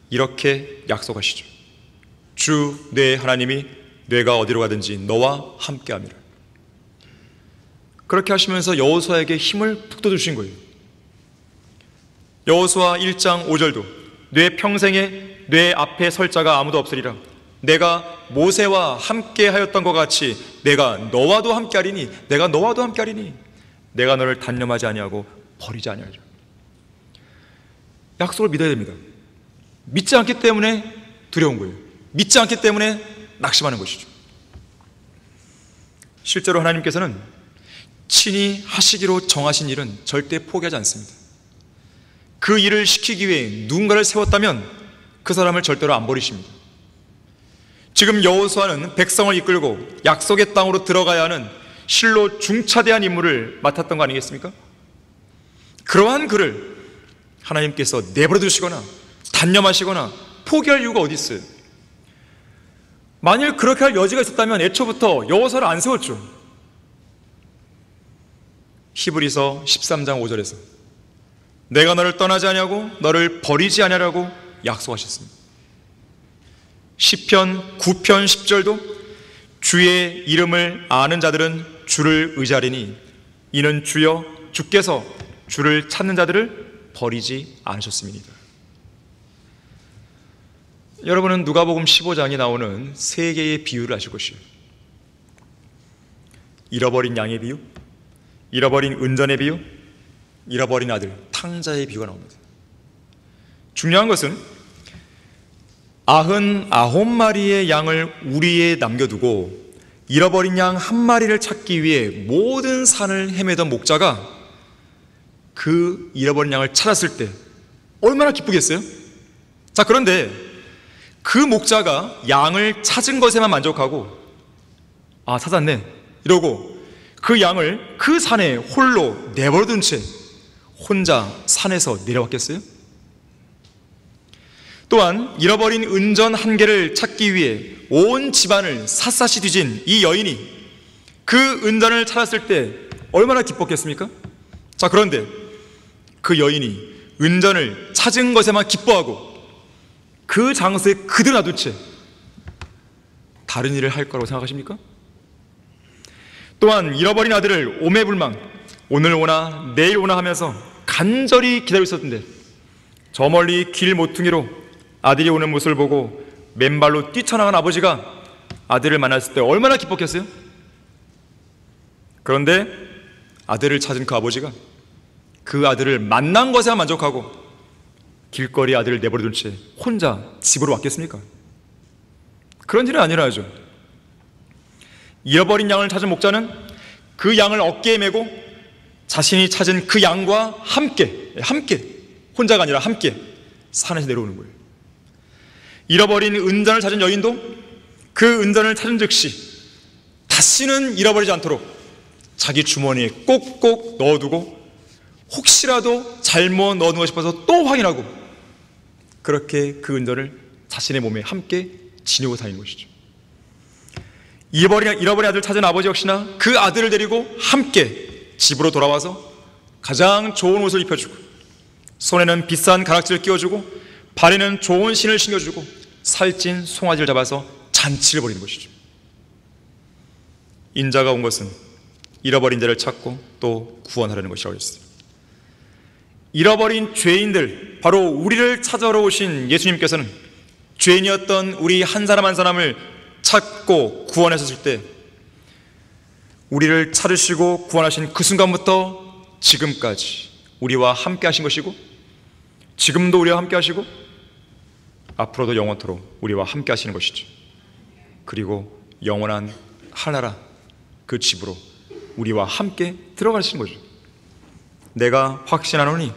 이렇게 약속하시죠. 주 내 하나님이 내가 어디로 가든지 너와 함께함이라. 그렇게 하시면서 여호수아에게 힘을 북돋우신 거예요. 여호수아 1장 5절도 내 평생에 내 앞에 설 자가 아무도 없으리라. 내가 모세와 함께 하였던 것 같이 내가 너와도 함께하리니 내가 너와도 함께하리니 내가 너를 단념하지 아니하고 버리지 아니하리라. 약속을 믿어야 됩니다. 믿지 않기 때문에 두려운 거예요. 믿지 않기 때문에 낙심하는 것이죠. 실제로 하나님께서는 친히 하시기로 정하신 일은 절대 포기하지 않습니다. 그 일을 시키기 위해 누군가를 세웠다면 그 사람을 절대로 안 버리십니다. 지금 여호수아는 백성을 이끌고 약속의 땅으로 들어가야 하는 실로 중차대한 임무를 맡았던 거 아니겠습니까? 그러한 그를 하나님께서 내버려 두시거나 단념하시거나 포기할 이유가 어디 있어요? 만일 그렇게 할 여지가 있었다면 애초부터 여호수아를 안 세웠죠. 히브리서 13장 5절에서 내가 너를 떠나지 아니하고 너를 버리지 아니하라고 약속하셨습니다. 시편 9편 10절도 주의 이름을 아는 자들은 주를 의지하리니 이는 주여 주께서 주를 찾는 자들을 버리지 않으셨음이니이다. 여러분은 누가복음 15장에 나오는 세 개의 비유를 아실 것이에요. 잃어버린 양의 비유, 잃어버린 은전의 비유, 잃어버린 아들, 탕자의 비유가 나옵니다. 중요한 것은 99마리의 양을 우리에 남겨두고 잃어버린 양 한 마리를 찾기 위해 모든 산을 헤매던 목자가 그 잃어버린 양을 찾았을 때 얼마나 기쁘겠어요? 자, 그런데 그 목자가 양을 찾은 것에만 만족하고 찾았네 이러고 그 양을 그 산에 홀로 내버려둔 채 혼자 산에서 내려왔겠어요? 또한 잃어버린 은전 한 개를 찾기 위해 온 집안을 샅샅이 뒤진 이 여인이 그 은전을 찾았을 때 얼마나 기뻤겠습니까? 자, 그런데 그 여인이 은전을 찾은 것에만 기뻐하고 그 장소에 그대로 놔둔 채 다른 일을 할 거라고 생각하십니까? 또한 잃어버린 아들을 오매불망 오늘 오나 내일 오나 하면서 간절히 기다리고 있었는데 저 멀리 길 모퉁이로 아들이 오는 모습을 보고 맨발로 뛰쳐나간 아버지가 아들을 만났을 때 얼마나 기뻤겠어요? 그런데 아들을 찾은 그 아버지가 그 아들을 만난 것에만 만족하고 길거리에 아들을 내버려둔 채 혼자 집으로 왔겠습니까? 그런 일은 아니라죠. 잃어버린 양을 찾은 목자는 그 양을 어깨에 메고 자신이 찾은 그 양과 함께 혼자가 아니라 함께 산에서 내려오는 거예요. 잃어버린 은전을 찾은 여인도 그 은전을 찾은 즉시 다시는 잃어버리지 않도록 자기 주머니에 꼭꼭 넣어두고 혹시라도 잘못 넣어둔 것 싶어서 또 확인하고 그렇게 그 은전을 자신의 몸에 함께 지니고 다니는 것이죠. 잃어버린 아들을 찾은 아버지 역시나 그 아들을 데리고 함께 집으로 돌아와서 가장 좋은 옷을 입혀주고 손에는 비싼 가락지를 끼워주고 발에는 좋은 신을 신겨주고 살찐 송아지를 잡아서 잔치를 벌이는 것이죠. 인자가 온 것은 잃어버린 자를 찾고 또 구원하려는 것이라고 했어요. 잃어버린 죄인들, 바로 우리를 찾아러 오신 예수님께서는 죄인이었던 우리 한 사람 한 사람을 찾고 구원하셨을 때 우리를 찾으시고 구원하신 그 순간부터 지금까지 우리와 함께 하신 것이고 지금도 우리와 함께 하시고 앞으로도 영원토록 우리와 함께 하시는 것이죠. 그리고 영원한 하나라 그 집으로 우리와 함께 들어가시는 거죠. 내가 확신하노니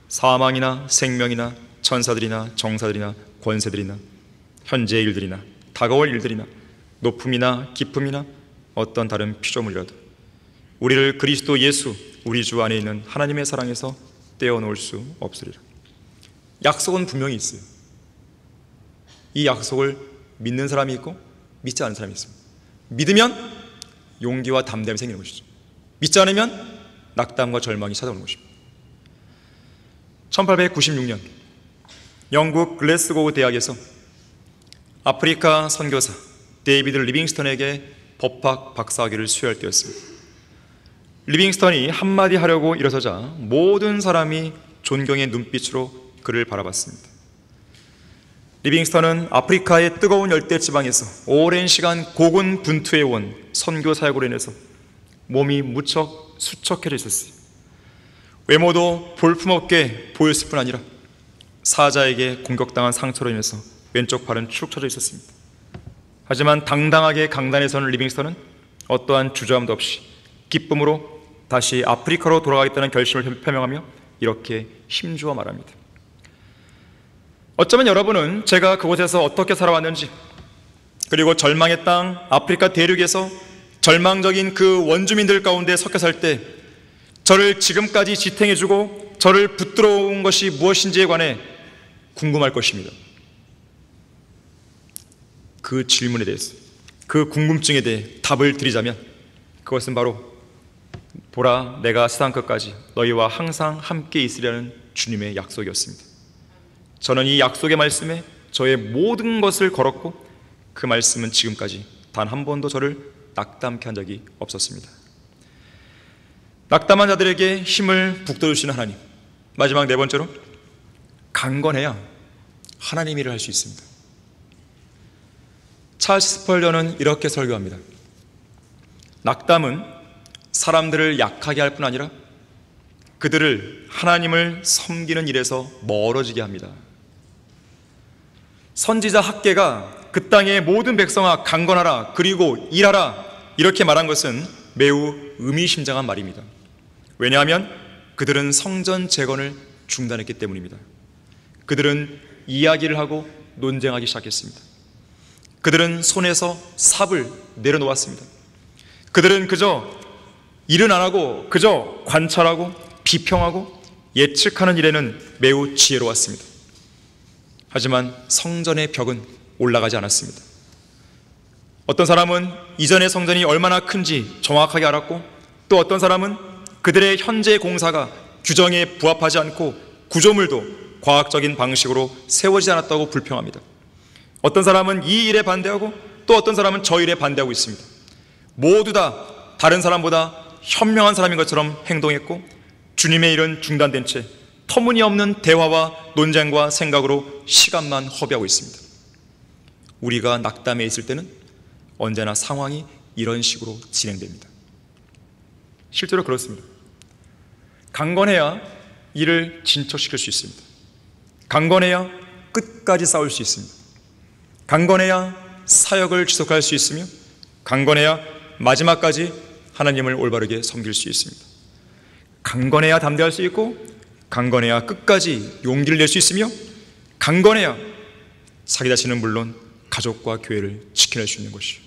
사망이나 생명이나 천사들이나 정사들이나 권세들이나 현재의 일들이나 다가올 일들이나 높음이나 깊음이나 어떤 다른 피조물이라도 우리를 그리스도 예수 우리 주 안에 있는 하나님의 사랑에서 떼어놓을 수 없으리라. 약속은 분명히 있어요. 이 약속을 믿는 사람이 있고 믿지 않는 사람이 있습니다. 믿으면 용기와 담대함이 생기는 것이죠. 믿지 않으면 낙담과 절망이 찾아오는 것입니다. 1896년 영국 글래스고우 대학에서 아프리카 선교사 데이비드 리빙스턴에게 법학 박사학위를 수여할 때였습니다. 리빙스턴이 한마디 하려고 일어서자 모든 사람이 존경의 눈빛으로 그를 바라봤습니다. 리빙스턴은 아프리카의 뜨거운 열대 지방에서 오랜 시간 고군분투해온 선교 사역으로 인해서 몸이 무척 수척해져 있었어요. 외모도 볼품없게 보였을 뿐 아니라 사자에게 공격당한 상처로 인해서 왼쪽 팔은 축 처져 있었습니다. 하지만 당당하게 강단에 서는 리빙스턴은 어떠한 주저함도 없이 기쁨으로 다시 아프리카로 돌아가겠다는 결심을 표명하며 이렇게 힘주어 말합니다. 어쩌면 여러분은 제가 그곳에서 어떻게 살아왔는지, 그리고 절망의 땅 아프리카 대륙에서 절망적인 그 원주민들 가운데 섞여 살 때 저를 지금까지 지탱해주고 저를 붙들어온 것이 무엇인지에 관해 궁금할 것입니다. 그 질문에 대해서, 그 궁금증에 대해 답을 드리자면 그것은 바로 보라, 내가 세상 끝까지 너희와 항상 함께 있으려는 주님의 약속이었습니다. 저는 이 약속의 말씀에 저의 모든 것을 걸었고 그 말씀은 지금까지 단 한 번도 저를 낙담케 한 적이 없었습니다. 낙담한 자들에게 힘을 북돋우시는 하나님, 마지막 네 번째로 강건해야 하나님 일을 할 수 있습니다. 찰스 스펄전은 이렇게 설교합니다. 낙담은 사람들을 약하게 할 뿐 아니라 그들을 하나님을 섬기는 일에서 멀어지게 합니다. 선지자 학개가 그 땅의 모든 백성아 강건하라 그리고 일하라 이렇게 말한 것은 매우 의미심장한 말입니다. 왜냐하면 그들은 성전 재건을 중단했기 때문입니다. 그들은 이야기를 하고 논쟁하기 시작했습니다. 그들은 손에서 삽을 내려놓았습니다. 그들은 그저 일은 안 하고 그저 관찰하고 비평하고 예측하는 일에는 매우 지혜로웠습니다. 하지만 성전의 벽은 올라가지 않았습니다. 어떤 사람은 이전의 성전이 얼마나 큰지 정확하게 알았고, 또 어떤 사람은 그들의 현재 공사가 규정에 부합하지 않고 구조물도 과학적인 방식으로 세워지지 않았다고 불평합니다. 어떤 사람은 이 일에 반대하고 또 어떤 사람은 저 일에 반대하고 있습니다. 모두 다 다른 사람보다 현명한 사람인 것처럼 행동했고, 주님의 일은 중단된 채 터무니없는 대화와 논쟁과 생각으로 시간만 허비하고 있습니다. 우리가 낙담해 있을 때는 언제나 상황이 이런 식으로 진행됩니다. 실제로 그렇습니다. 강건해야 일을 진척시킬 수 있습니다. 강건해야 끝까지 싸울 수 있습니다. 강건해야 사역을 지속할 수 있으며, 강건해야 마지막까지 하나님을 올바르게 섬길 수 있습니다. 강건해야 담대할 수 있고, 강건해야 끝까지 용기를 낼 수 있으며, 강건해야 자기 자신은 물론 가족과 교회를 지켜낼 수 있는 것이죠.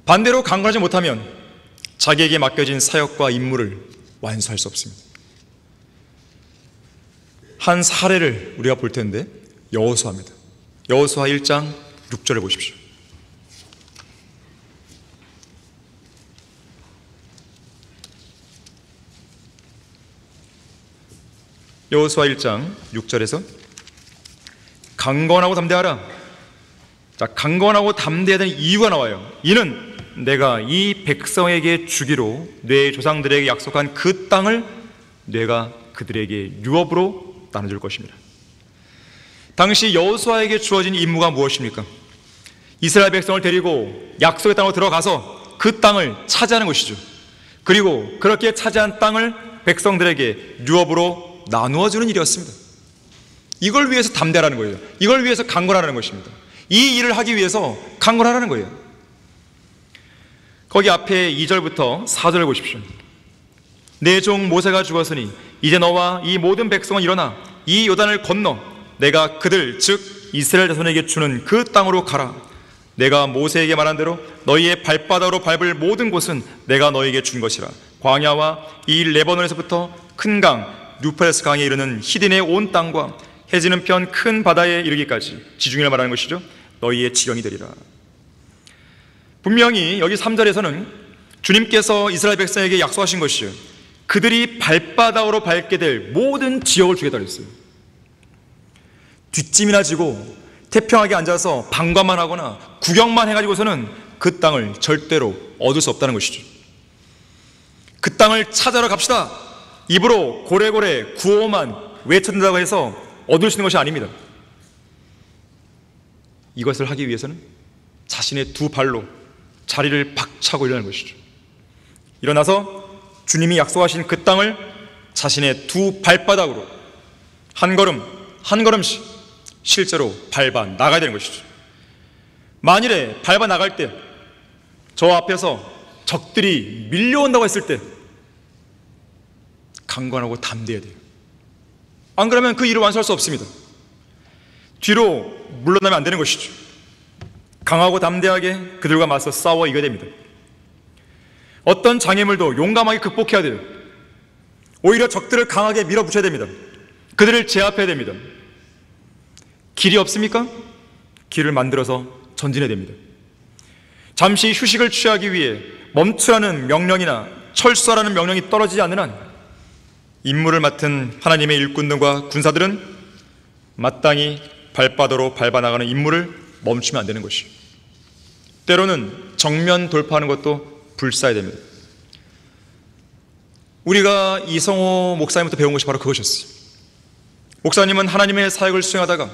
반대로 강건하지 못하면 자기에게 맡겨진 사역과 임무를 완수할 수 없습니다. 한 사례를 우리가 볼 텐데, 여호수아입니다. 여호수아 1장 6절을 보십시오. 여호수아 1장 6절에서 강건하고 담대하라. 자, 강건하고 담대해야 되는 이유가 나와요. 이는 내가 이 백성에게 주기로 내 조상들에게 약속한 그 땅을 내가 그들에게 유업으로 나눠줄 것입니다. 당시 여호수아에게 주어진 임무가 무엇입니까? 이스라엘 백성을 데리고 약속의 땅으로 들어가서 그 땅을 차지하는 것이죠. 그리고 그렇게 차지한 땅을 백성들에게 유업으로 나누어주는 일이었습니다. 이걸 위해서 담대하라는 거예요. 이걸 위해서 강건하라는 것입니다. 이 일을 하기 위해서 강건하라는 거예요. 거기 앞에 2절부터 4절을 보십시오. 내 종 모세가 죽었으니 이제 너와 이 모든 백성은 일어나 이 요단을 건너 내가 그들 즉 이스라엘 자손에게 주는 그 땅으로 가라. 내가 모세에게 말한 대로 너희의 발바닥으로 밟을 모든 곳은 내가 너희에게 준 것이라. 광야와 이 레바논에서부터 큰 강 유프라tes 강에 이르는 히딘의 온 땅과 해지는 편 큰 바다에 이르기까지 지중해를 말하는 것이죠. 너희의 지경이 되리라. 분명히 여기 3절에서는 주님께서 이스라엘 백성에게 약속하신 것이요, 그들이 발바닥으로 밟게 될 모든 지역을 주겠다고 했어요. 뒷짐이나 지고 태평하게 앉아서 방관만 하거나 구경만 해가지고서는 그 땅을 절대로 얻을 수 없다는 것이죠. 그 땅을 찾아러 갑시다. 입으로 고래고래 구호만 외쳐든다고 해서 얻을 수 있는 것이 아닙니다. 이것을 하기 위해서는 자신의 두 발로 자리를 박차고 일어나는 것이죠. 일어나서 주님이 약속하신 그 땅을 자신의 두 발바닥으로 한 걸음 한 걸음씩 실제로 밟아 나가야 되는 것이죠. 만일에 밟아 나갈 때 저 앞에서 적들이 밀려온다고 했을 때 강건하고 담대해야 돼요. 안 그러면 그 일을 완수할 수 없습니다. 뒤로 물러나면 안 되는 것이죠. 강하고 담대하게 그들과 맞서 싸워 이겨야 됩니다. 어떤 장애물도 용감하게 극복해야 돼요. 오히려 적들을 강하게 밀어붙여야 됩니다. 그들을 제압해야 됩니다. 길이 없습니까? 길을 만들어서 전진해야 됩니다. 잠시 휴식을 취하기 위해 멈추라는 명령이나 철수하라는 명령이 떨어지지 않는 한 임무를 맡은 하나님의 일꾼들과 군사들은 마땅히 발바닥으로 밟아나가는 임무를 멈추면 안 되는 것이죠. 때로는 정면 돌파하는 것도 불사해야 됩니다. 우리가 이성호 목사님부터 배운 것이 바로 그것이었어요. 목사님은 하나님의 사역을 수행하다가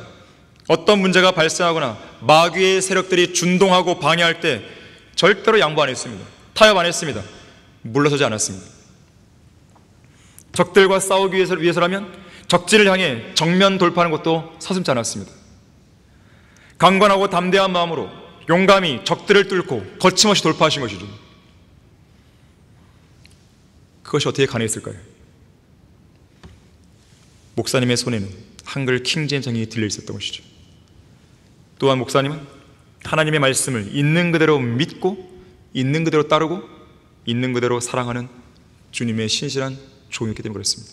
어떤 문제가 발생하거나 마귀의 세력들이 준동하고 방해할 때 절대로 양보 안 했습니다. 타협 안 했습니다. 물러서지 않았습니다. 적들과 싸우기 위해서라면 적진을 향해 정면 돌파하는 것도 서슴지 않았습니다. 강건하고 담대한 마음으로 용감히 적들을 뚫고 거침없이 돌파하신 것이죠. 그것이 어떻게 가능했을까요? 목사님의 손에는 한글 킹제임스 성경이 들려 있었던 것이죠. 또한 목사님은 하나님의 말씀을 있는 그대로 믿고 있는 그대로 따르고 있는 그대로 사랑하는 주님의 신실한 종이었기 때문에 그렇습니다.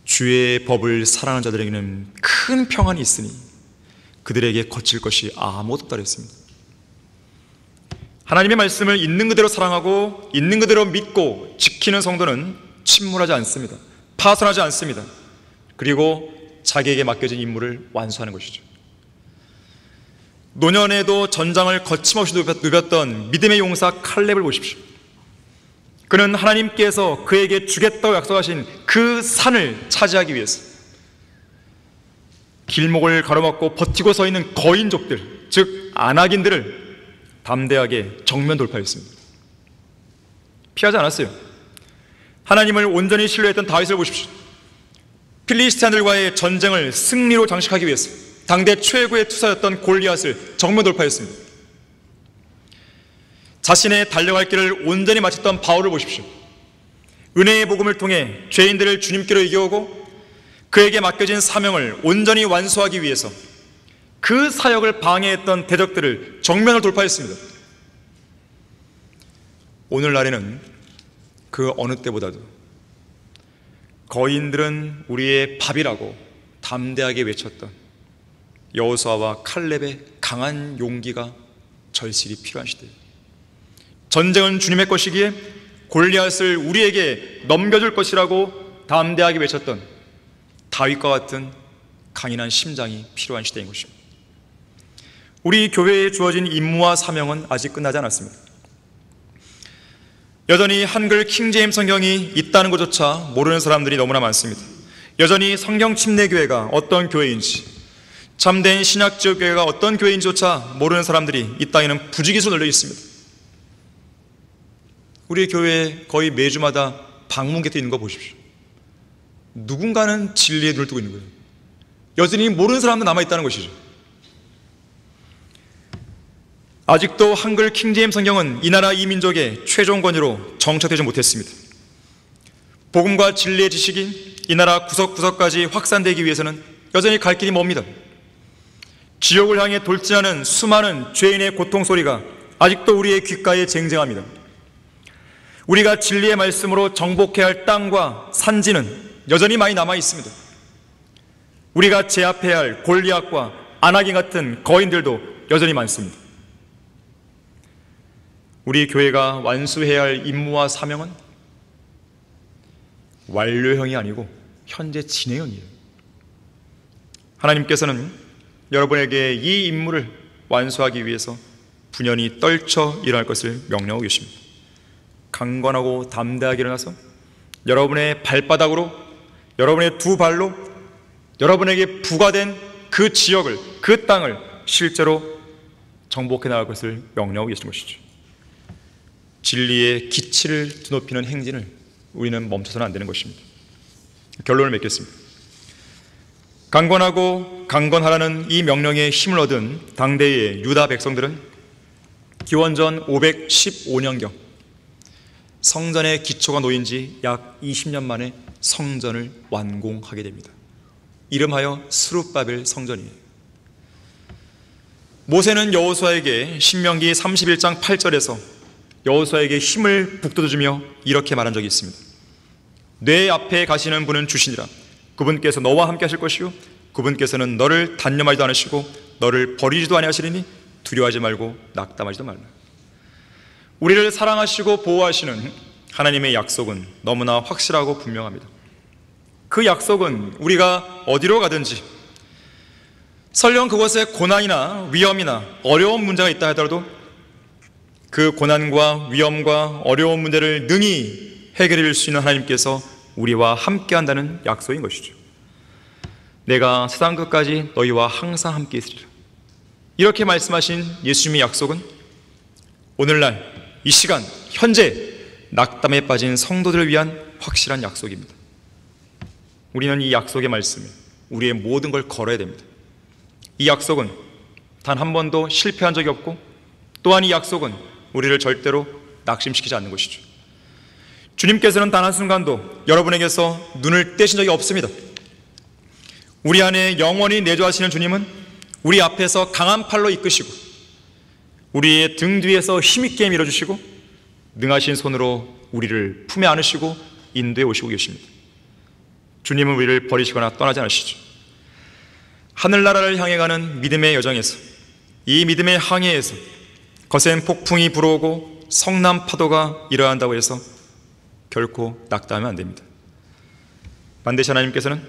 주의 법을 사랑하는 자들에게는 큰 평안이 있으니 그들에게 거칠 것이 아무것도 없다 그랬습니다. 하나님의 말씀을 있는 그대로 사랑하고 있는 그대로 믿고 지키는 성도는 침몰하지 않습니다. 파손하지 않습니다. 그리고 자기에게 맡겨진 임무를 완수하는 것이죠. 노년에도 전장을 거침없이 누볐던 믿음의 용사 칼렙을 보십시오. 그는 하나님께서 그에게 주겠다고 약속하신 그 산을 차지하기 위해서 길목을 가로막고 버티고 서 있는 거인족들, 즉 아낙인들을 담대하게 정면 돌파했습니다. 피하지 않았어요. 하나님을 온전히 신뢰했던 다윗을 보십시오. 필리스티안들과의 전쟁을 승리로 장식하기 위해서 당대 최고의 투사였던 골리앗을 정면 돌파했습니다. 자신의 달려갈 길을 온전히 마쳤던 바울을 보십시오. 은혜의 복음을 통해 죄인들을 주님께로 이겨오고 그에게 맡겨진 사명을 온전히 완수하기 위해서 그 사역을 방해했던 대적들을 정면을 돌파했습니다. 오늘날에는 그 어느 때보다도 거인들은 우리의 밥이라고 담대하게 외쳤던 여호수아와 칼렙의 강한 용기가 절실히 필요한 시대예요. 전쟁은 주님의 것이기에 골리앗을 우리에게 넘겨줄 것이라고 담대하게 외쳤던 다윗과 같은 강인한 심장이 필요한 시대인 것입니다. 우리 교회에 주어진 임무와 사명은 아직 끝나지 않았습니다. 여전히 한글 킹제임스 성경이 있다는 것조차 모르는 사람들이 너무나 많습니다. 여전히 성경 침례교회가 어떤 교회인지, 참된 신약지역교회가 어떤 교회인지조차 모르는 사람들이 이 땅에는 부지기수 널려 있습니다. 우리 교회에 거의 매주마다 방문 곁에 있는 거 보십시오. 누군가는 진리에 눈을 뜨고 있는 거예요. 여전히 모르는 사람도 남아있다는 것이죠. 아직도 한글 킹제임스 성경은 이 나라 이 민족의 최종 권위로 정착되지 못했습니다. 복음과 진리의 지식이 이 나라 구석구석까지 확산되기 위해서는 여전히 갈 길이 멉니다. 지옥을 향해 돌진하는 수많은 죄인의 고통 소리가 아직도 우리의 귓가에 쟁쟁합니다. 우리가 진리의 말씀으로 정복해야 할 땅과 산지는 여전히 많이 남아 있습니다. 우리가 제압해야 할 골리앗과 아낙인 같은 거인들도 여전히 많습니다. 우리 교회가 완수해야 할 임무와 사명은 완료형이 아니고 현재 진행형이에요. 하나님께서는 여러분에게 이 임무를 완수하기 위해서 분연히 떨쳐 일어날 것을 명령하고 계십니다. 강건하고 담대하게 일어나서 여러분의 발바닥으로, 여러분의 두 발로 여러분에게 부과된 그 지역을, 그 땅을 실제로 정복해 나갈 것을 명령하고 계시는 것이죠. 진리의 기치를 드높이는 행진을 우리는 멈춰서는 안 되는 것입니다. 결론을 맺겠습니다. 강건하고 강건하라는 이 명령에 힘을 얻은 당대의 유다 백성들은 기원전 515년경 성전의 기초가 놓인 지 약 20년 만에 성전을 완공하게 됩니다. 이름하여 스룹바벨 성전이에요. 모세는 여호수아에게 신명기 31장 8절에서 여호수아에게 힘을 북돋아주며 이렇게 말한 적이 있습니다. 내 앞에 가시는 분은 주시니라. 그분께서 너와 함께 하실 것이요 그분께서는 너를 단념하지도 않으시고 너를 버리지도 아니하시리니 두려워하지 말고 낙담하지도 말라. 우리를 사랑하시고 보호하시는 하나님의 약속은 너무나 확실하고 분명합니다. 그 약속은 우리가 어디로 가든지, 설령 그곳에 고난이나 위험이나 어려운 문제가 있다 하더라도 그 고난과 위험과 어려운 문제를 능히 해결해 줄 수 있는 하나님께서 우리와 함께 한다는 약속인 것이죠. 내가 세상 끝까지 너희와 항상 함께 있으리라. 이렇게 말씀하신 예수님의 약속은 오늘날 이 시간 현재 낙담에 빠진 성도들을 위한 확실한 약속입니다. 우리는 이 약속의 말씀에 우리의 모든 걸 걸어야 됩니다. 이 약속은 단 한 번도 실패한 적이 없고, 또한 이 약속은 우리를 절대로 낙심시키지 않는 것이죠. 주님께서는 단 한순간도 여러분에게서 눈을 떼신 적이 없습니다. 우리 안에 영원히 내주하시는 주님은 우리 앞에서 강한 팔로 이끄시고, 우리의 등 뒤에서 힘있게 밀어주시고, 능하신 손으로 우리를 품에 안으시고 인도해 오시고 계십니다. 주님은 우리를 버리시거나 떠나지 않으시죠. 하늘나라를 향해 가는 믿음의 여정에서, 이 믿음의 항해에서 거센 폭풍이 불어오고 성남 파도가 일어난다고 해서 결코 낙담하면 안 됩니다. 반드시 하나님께서는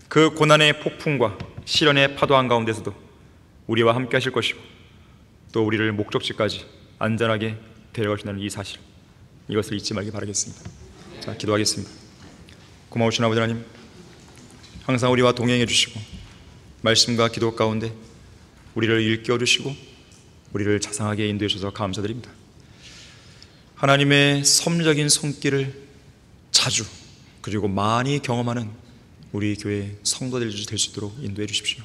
그 고난의 폭풍과 시련의 파도 한가운데서도 우리와 함께 하실 것이고, 또 우리를 목적지까지 안전하게 데려가신다는 이 사실, 이것을 잊지 말기 바라겠습니다. 자, 기도하겠습니다. 고마우신 아버지 하나님, 항상 우리와 동행해 주시고 말씀과 기도 가운데 우리를 일깨워 주시고 우리를 자상하게 인도해 주셔서 감사드립니다. 하나님의 섭리적인 손길을 자주 그리고 많이 경험하는 우리 교회 성도들이 될 수 있도록 인도해 주십시오.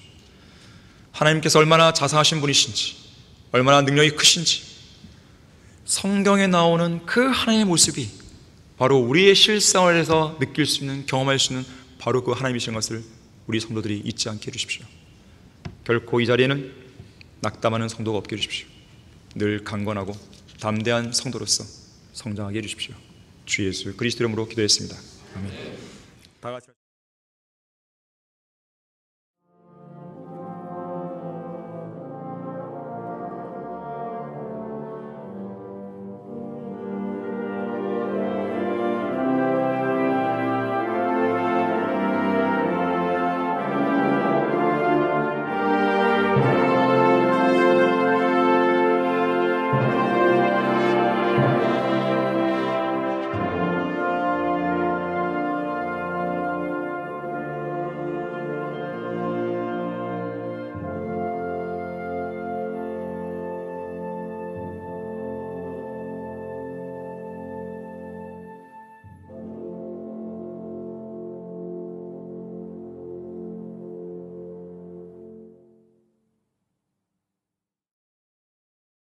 하나님께서 얼마나 자상하신 분이신지, 얼마나 능력이 크신지, 성경에 나오는 그 하나님의 모습이 바로 우리의 실생활에서 느낄 수 있는, 경험할 수 있는 바로 그 하나님이신 것을 우리 성도들이 잊지 않게 해주십시오. 결코 이 자리에는 낙담하는 성도가 없게 해주십시오. 늘 강건하고 담대한 성도로서 성장하게 해주십시오. 주 예수 그리스도 이름으로 기도했습니다. 아멘. 다 같이